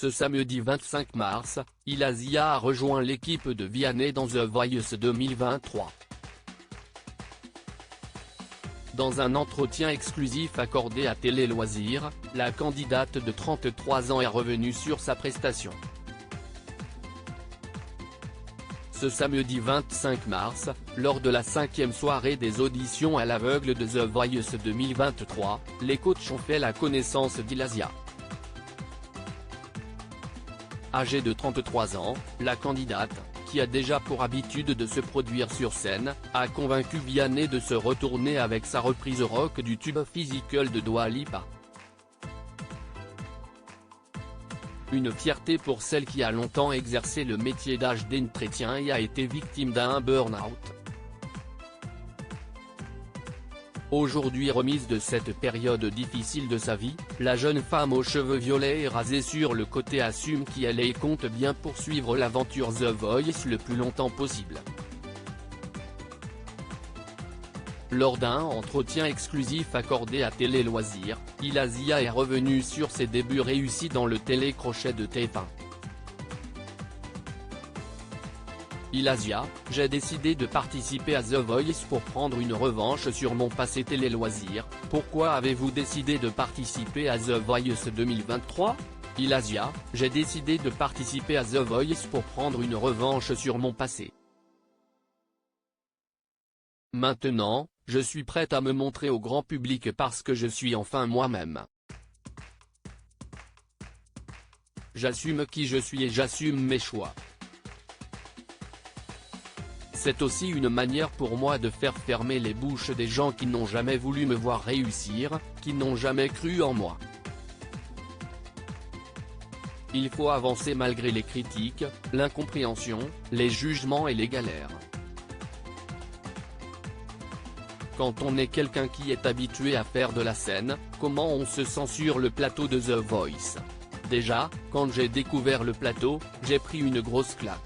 Ce samedi 25 mars, Ilasia a rejoint l'équipe de Vianney dans The Voice 2023. Dans un entretien exclusif accordé à Télé Loisirs, la candidate de 33 ans est revenue sur sa prestation. Ce samedi 25 mars, lors de la 5e soirée des auditions à l'aveugle de The Voice 2023, les coachs ont fait la connaissance d'Ilasia. Âgée de 33 ans, la candidate, qui a déjà pour habitude de se produire sur scène, a convaincu Vianney de se retourner avec sa reprise rock du tube Physical de Dua Lipa. Une fierté pour celle qui a longtemps exercé le métier d'entretien et a été victime d'un burn-out. Aujourd'hui remise de cette période difficile de sa vie, la jeune femme aux cheveux violets et rasés sur le côté assume qui elle est et compte bien poursuivre l'aventure The Voice le plus longtemps possible. Lors d'un entretien exclusif accordé à Télé Loisirs, Ilasia est revenue sur ses débuts réussis dans le télécrochet de TF1. Ilasia, j'ai décidé de participer à The Voice pour prendre une revanche sur mon passé Télé Loisirs. Pourquoi avez-vous décidé de participer à The Voice 2023 ? Ilasia, j'ai décidé de participer à The Voice pour prendre une revanche sur mon passé. Maintenant, je suis prête à me montrer au grand public parce que je suis enfin moi-même. J'assume qui je suis et j'assume mes choix. C'est aussi une manière pour moi de faire fermer les bouches des gens qui n'ont jamais voulu me voir réussir, qui n'ont jamais cru en moi. Il faut avancer malgré les critiques, l'incompréhension, les jugements et les galères. Quand on est quelqu'un qui est habitué à faire de la scène, comment on se sent sur le plateau de The Voice ? Déjà, quand j'ai découvert le plateau, j'ai pris une grosse claque.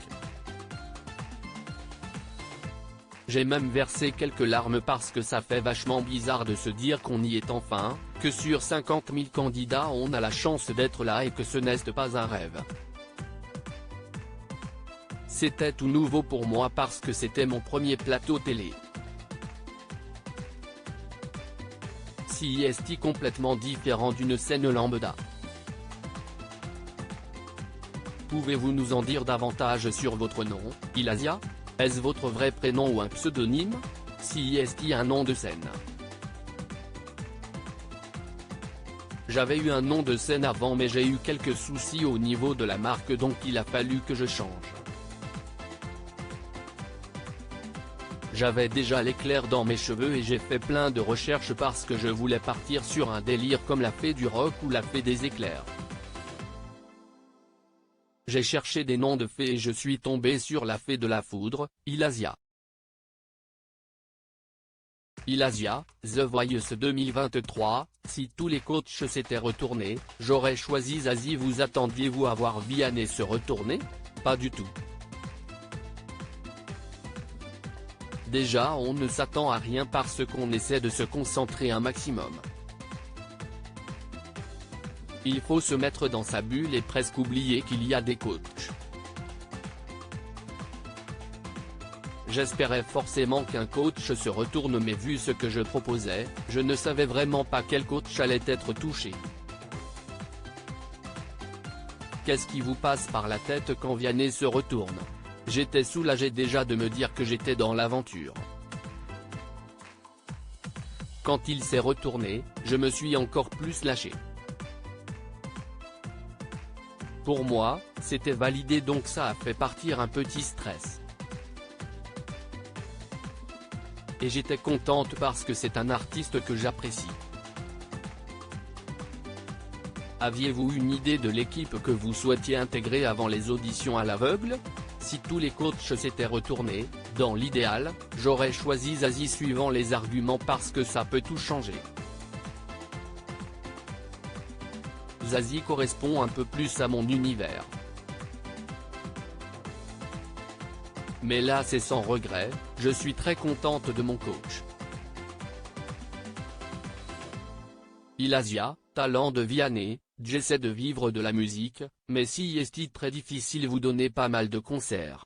J'ai même versé quelques larmes parce que ça fait vachement bizarre de se dire qu'on y est enfin, que sur 50 000 candidats on a la chance d'être là et que ce n'est pas un rêve. C'était tout nouveau pour moi parce que c'était mon premier plateau télé. C'est complètement différent d'une scène lambda. Pouvez-vous nous en dire davantage sur votre nom, Ilasia ? Est-ce votre vrai prénom ou un pseudonyme ? C'est un nom de scène. J'avais eu un nom de scène avant mais j'ai eu quelques soucis au niveau de la marque donc il a fallu que je change. J'avais déjà l'éclair dans mes cheveux et j'ai fait plein de recherches parce que je voulais partir sur un délire comme la fée du rock ou la fée des éclairs. J'ai cherché des noms de fées et je suis tombé sur la fée de la foudre, Ilasia. Ilasia, The Voice 2023, si tous les coachs s'étaient retournés, j'aurais choisi Zazie. Vous attendiez-vous à voir Vianney se retourner ? Pas du tout. Déjà on ne s'attend à rien parce qu'on essaie de se concentrer un maximum. Il faut se mettre dans sa bulle et presque oublier qu'il y a des coachs. J'espérais forcément qu'un coach se retourne mais vu ce que je proposais, je ne savais vraiment pas quel coach allait être touché. Qu'est-ce qui vous passe par la tête quand Vianney se retourne ? J'étais soulagé déjà de me dire que j'étais dans l'aventure. Quand il s'est retourné, je me suis encore plus lâché. Pour moi, c'était validé donc ça a fait partir un petit stress. Et j'étais contente parce que c'est un artiste que j'apprécie. Aviez-vous une idée de l'équipe que vous souhaitiez intégrer avant les auditions à l'aveugle ? Si tous les coachs s'étaient retournés, dans l'idéal, j'aurais choisi Zazie suivant les arguments parce que ça peut tout changer. Zazie correspond un peu plus à mon univers. Mais là c'est sans regret, je suis très contente de mon coach. Ilasia, talent de Vianney, j'essaie de vivre de la musique, mais si est très difficile vous donnez pas mal de concerts.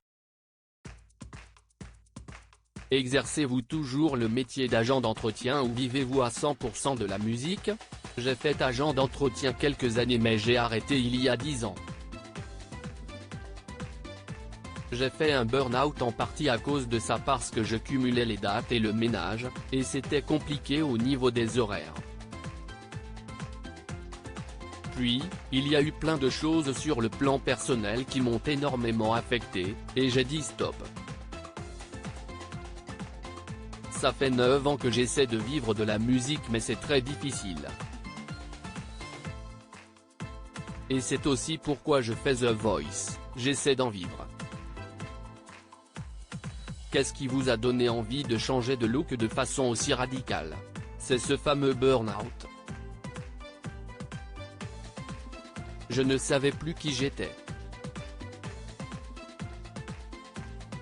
Exercez-vous toujours le métier d'agent d'entretien ou vivez-vous à 100% de la musique? J'ai fait agent d'entretien quelques années mais j'ai arrêté il y a 10 ans. J'ai fait un burn-out en partie à cause de ça parce que je cumulais les dates et le ménage, et c'était compliqué au niveau des horaires. Puis, il y a eu plein de choses sur le plan personnel qui m'ont énormément affecté, et j'ai dit stop. Ça fait 9 ans que j'essaie de vivre de la musique mais c'est très difficile. Et c'est aussi pourquoi je fais The Voice, j'essaie d'en vivre. Qu'est-ce qui vous a donné envie de changer de look de façon aussi radicale? C'est ce fameux burn-out. Je ne savais plus qui j'étais.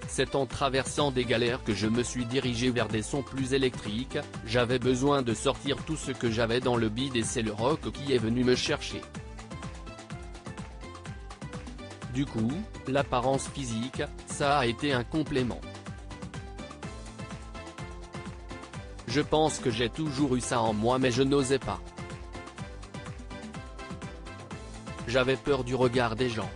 C'est en traversant des galères que je me suis dirigé vers des sons plus électriques, j'avais besoin de sortir tout ce que j'avais dans le bide et c'est le rock qui est venu me chercher. Du coup, l'apparence physique, ça a été un complément. Je pense que j'ai toujours eu ça en moi mais je n'osais pas. J'avais peur du regard des gens.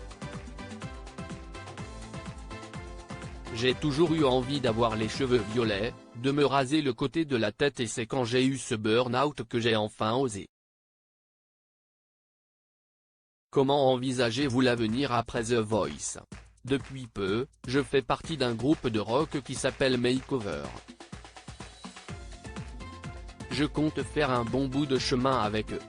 J'ai toujours eu envie d'avoir les cheveux violets, de me raser le côté de la tête et c'est quand j'ai eu ce burn-out que j'ai enfin osé. Comment envisagez-vous l'avenir après The Voice? Depuis peu, je fais partie d'un groupe de rock qui s'appelle Makeover. Je compte faire un bon bout de chemin avec eux.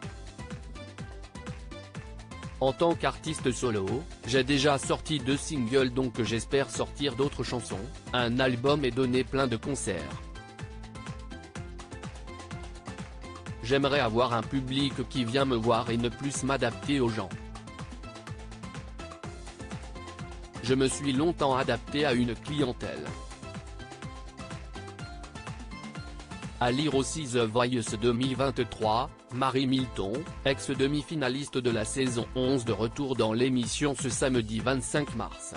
En tant qu'artiste solo, j'ai déjà sorti 2 singles donc j'espère sortir d'autres chansons, un album et donner plein de concerts. J'aimerais avoir un public qui vient me voir et ne plus m'adapter aux gens. Je me suis longtemps adapté à une clientèle. À lire aussi The Voice 2023, Marie Milton, ex-demi-finaliste de la saison 11 de retour dans l'émission ce samedi 25 mars.